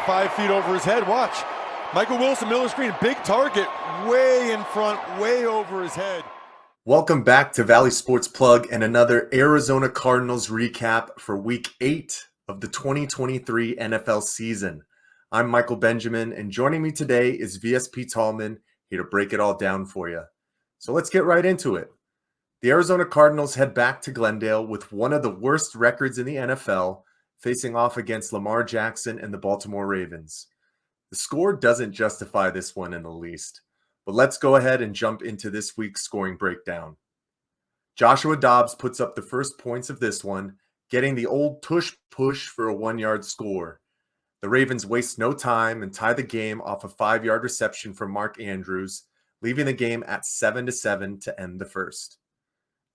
5 feet over his head. Watch. Michael Wilson, Miller screen, big target, way in front, way over his head. Welcome back to Valley Sports Plug and another Arizona Cardinals recap for Week 8 of the 2023 NFL season. I'm Michael Benjamin, and joining me today is VSP Tallman, here to break it all down for you. So let's get right into it. The Arizona Cardinals head back to Glendale with one of the worst records in the NFL, facing off against Lamar Jackson and the Baltimore Ravens. The score doesn't justify this one in the least, but let's go ahead and jump into this week's scoring breakdown. Joshua Dobbs puts up the first points of this one, getting the old tush push for a 1-yard score. The Ravens waste no time and tie the game off a 5-yard reception from Mark Andrews, leaving the game at 7-7 to end the first.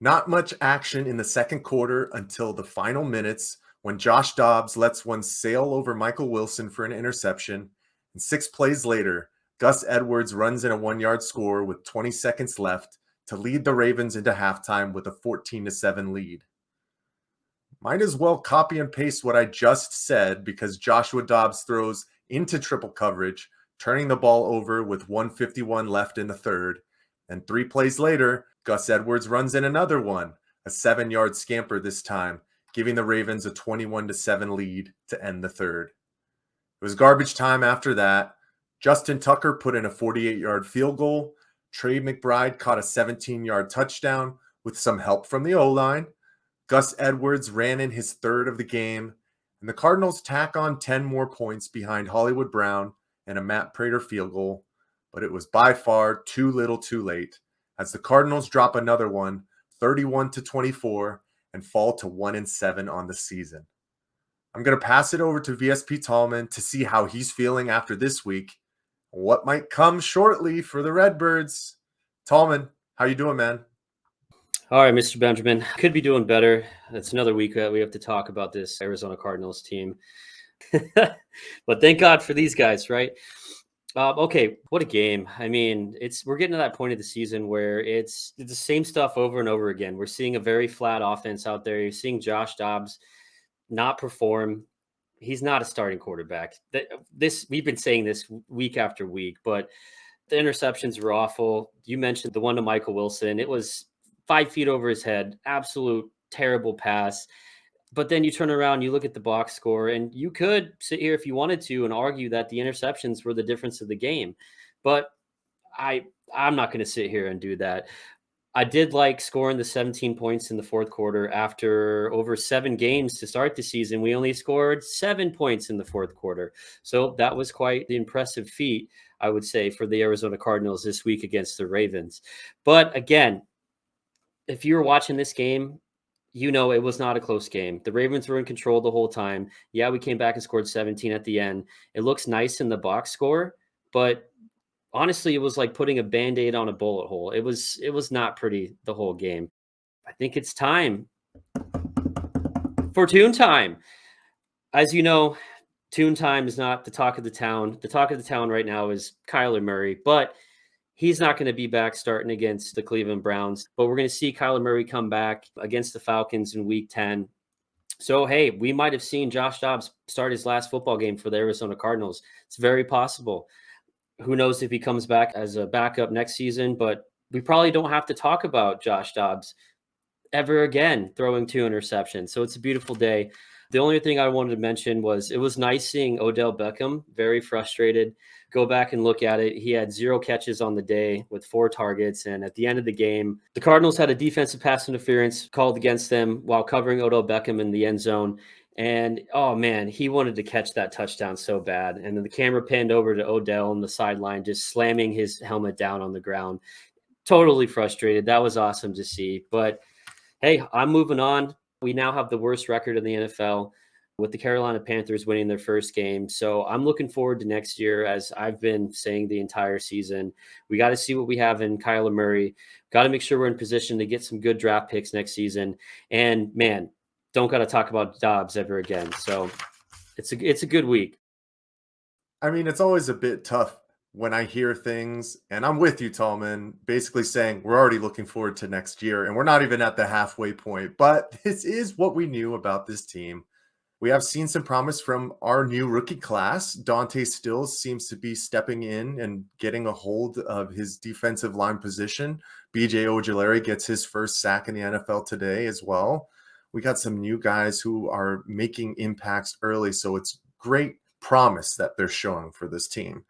Not much action in the second quarter until the final minutes when Josh Dobbs lets one sail over Michael Wilson for an interception, and 6 plays later, Gus Edwards runs in a 1-yard score with 20 seconds left to lead the Ravens into halftime with a 14-7 lead. Might as well copy and paste what I just said because Joshua Dobbs throws into triple coverage, turning the ball over with 1:51 left in the third, and 3 plays later, Gus Edwards runs in another one, a 7-yard scamper this time, giving the Ravens a 21-7 lead to end the third. It was garbage time after that. Justin Tucker put in a 48-yard field goal. Trey McBride caught a 17-yard touchdown with some help from the O-line. Gus Edwards ran in his third of the game, and the Cardinals tack on 10 more points behind Hollywood Brown and a Matt Prater field goal, but it was by far too little too late as the Cardinals drop another one, 31-24, and fall to 1-7 on the season. I'm going to pass it over to VSP Tallman to see how he's feeling after this week, what might come shortly for the Redbirds. Tallman, how you doing, man? All right, Mr. Benjamin. Could be doing better. It's another week that we have to talk about this Arizona Cardinals team. But thank God for these guys, right? Okay, what a game. I mean, we're getting to that point of the season where it's the same stuff over and over again. We're seeing a very flat offense out there. You're seeing Josh Dobbs not perform. He's not a starting quarterback. We've been saying this week after week, but the interceptions were awful. You mentioned the one to Michael Wilson. It was 5 feet over his head. Absolute terrible pass. But then you turn around, you look at the box score, and you could sit here if you wanted to and argue that the interceptions were the difference of the game. But I'm not going to sit here and do that. I did like scoring the 17 points in the fourth quarter after over 7 games to start the season. We only scored 7 points in the fourth quarter. So that was quite the impressive feat, I would say, for the Arizona Cardinals this week against the Ravens. But again, if you were watching this game, you know it was not a close game. The Ravens were in control the whole time. Yeah, we came back and scored 17 at the end. It looks nice in the box score, but honestly, it was like putting a Band-Aid on a bullet hole. It was not pretty the whole game. I think it's time for Tune Time. As you know, Tune Time is not the talk of the town. The talk of the town right now is Kyler Murray, but he's not going to be back starting against the Cleveland Browns. But we're going to see Kyler Murray come back against the Falcons in Week 10. So, hey, we might have seen Josh Dobbs start his last football game for the Arizona Cardinals. It's very possible. Who knows if he comes back as a backup next season, but we probably don't have to talk about Josh Dobbs ever again throwing 2 interceptions. So it's a beautiful day. The only thing I wanted to mention was it was nice seeing Odell Beckham, very frustrated. Go back and look at it. He had 0 catches on the day with 4 targets. And at the end of the game, the Cardinals had a defensive pass interference called against them while covering Odell Beckham in the end zone. And, oh, man, he wanted to catch that touchdown so bad. And then the camera panned over to Odell on the sideline, just slamming his helmet down on the ground. Totally frustrated. That was awesome to see. But, hey, I'm moving on. We now have the worst record in the NFL with the Carolina Panthers winning their first game. So I'm looking forward to next year, as I've been saying the entire season. We got to see what we have in Kyler Murray. Got to make sure we're in position to get some good draft picks next season. And, man, don't got to talk about Dobbs ever again. So it's a good week. I mean, it's always a bit tough when I hear things, and I'm with you, Tallman, basically saying we're already looking forward to next year, and we're not even at the halfway point. But this is what we knew about this team. We have seen some promise from our new rookie class. Dante Stills seems to be stepping in and getting a hold of his defensive line position. BJ Ojulari gets his first sack in the NFL today as well. We got some new guys who are making impacts early, so it's great promise that they're showing for this team.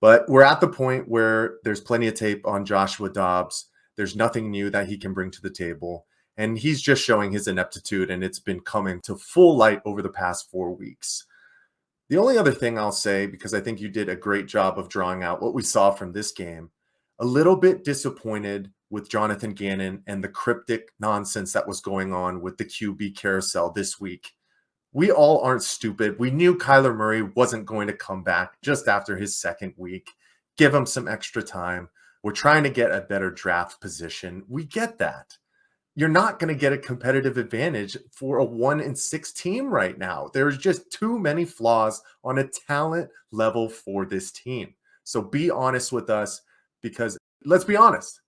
But we're at the point where there's plenty of tape on Joshua Dobbs. There's nothing new that he can bring to the table. And he's just showing his ineptitude, and it's been coming to full light over the past 4 weeks. The only other thing I'll say, because I think you did a great job of drawing out what we saw from this game, a little bit disappointed with Jonathan Gannon and the cryptic nonsense that was going on with the QB carousel this week. We all aren't stupid. We knew Kyler Murray wasn't going to come back just after his second week. Give him some extra time. We're trying to get a better draft position. We get that. You're not going to get a competitive advantage for a 1-6 team right now. There's just too many flaws on a talent level for this team. So be honest with us, because let's be honest,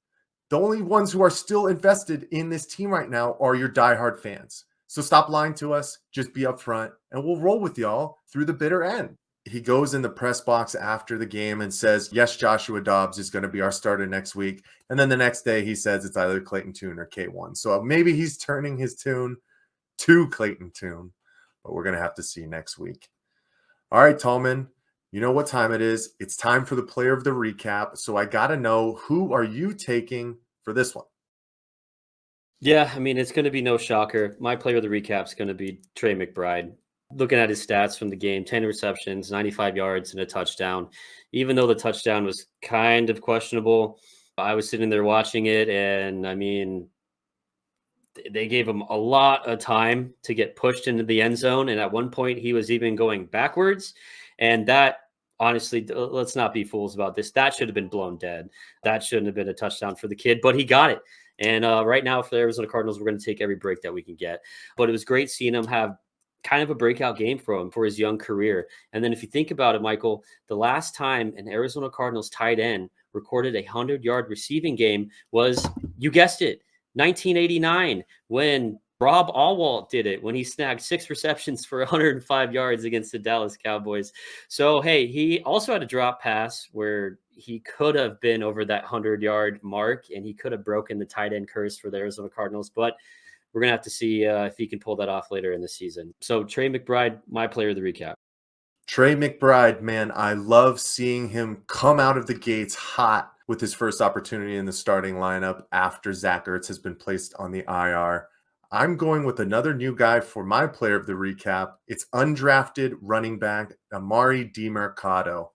the only ones who are still invested in this team right now are your diehard fans. So stop lying to us, just be upfront, and we'll roll with y'all through the bitter end. He goes in the press box after the game and says, yes, Joshua Dobbs is going to be our starter next week. And then the next day he says it's either Clayton Tune or K1. So maybe he's turning his tune to Clayton Tune, but we're going to have to see next week. All right, Tallman, you know what time it is. It's time for the player of the recap. So I got to know, who are you taking for this one? Yeah, I mean, it's going to be no shocker. My player of the recap is going to be Trey McBride. Looking at his stats from the game, 10 receptions, 95 yards, and a touchdown. Even though the touchdown was kind of questionable, I was sitting there watching it, and I mean, they gave him a lot of time to get pushed into the end zone. And at one point, he was even going backwards. And that, honestly, let's not be fools about this. That should have been blown dead. That shouldn't have been a touchdown for the kid, but he got it. And right now, for the Arizona Cardinals, we're going to take every break that we can get. But it was great seeing him have kind of a breakout game for him for his young career. And then if you think about it, Michael, the last time an Arizona Cardinals tight end recorded a 100-yard receiving game was, you guessed it, 1989, when Rob Allwalt did it, when he snagged 6 receptions for 105 yards against the Dallas Cowboys. So, hey, he also had a drop pass where he could have been over that 100-yard mark, and he could have broken the tight end curse for the Arizona Cardinals. But we're going to have to see if he can pull that off later in the season. So Trey McBride, my player of the recap. Trey McBride, man, I love seeing him come out of the gates hot with his first opportunity in the starting lineup after Zach Ertz has been placed on the IR. I'm going with another new guy for my player of the recap. It's undrafted running back Amari DiMercado.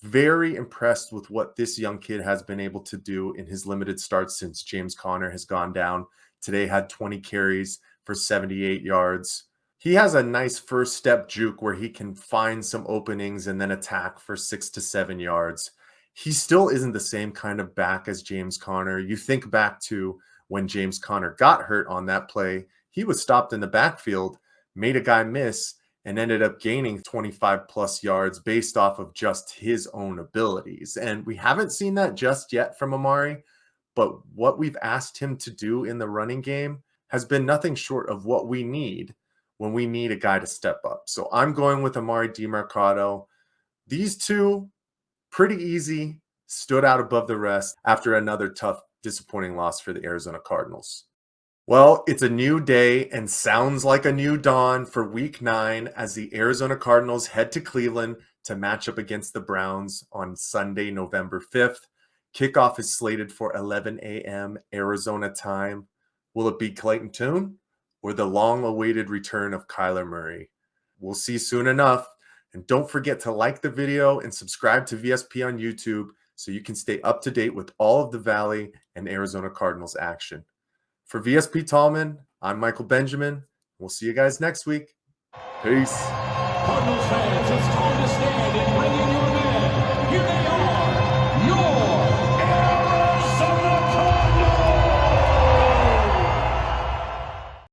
Very impressed with what this young kid has been able to do in his limited starts since James Conner has gone down. Today had 20 carries for 78 yards. He has a nice first step juke where he can find some openings and then attack for 6 to 7 yards. He still isn't the same kind of back as James Conner. You think back to when James Conner got hurt on that play, he was stopped in the backfield, made a guy miss, and ended up gaining 25 plus yards based off of just his own abilities. And we haven't seen that just yet from Amari. But what we've asked him to do in the running game has been nothing short of what we need when we need a guy to step up. So I'm going with Amari DiMercado. These two, pretty easy, stood out above the rest after another tough, disappointing loss for the Arizona Cardinals. Well, it's a new day and sounds like a new dawn for Week 9 as the Arizona Cardinals head to Cleveland to match up against the Browns on Sunday, November 5th. Kickoff is slated for 11 a.m. Arizona time. Will it be Clayton Tune or the long-awaited return of Kyler Murray? We'll see soon enough. And don't forget to like the video and subscribe to VSP on YouTube so you can stay up to date with all of the Valley and Arizona Cardinals action. For VSP Tallman, I'm Michael Benjamin. We'll see you guys next week. Peace. Cardinals fans, it's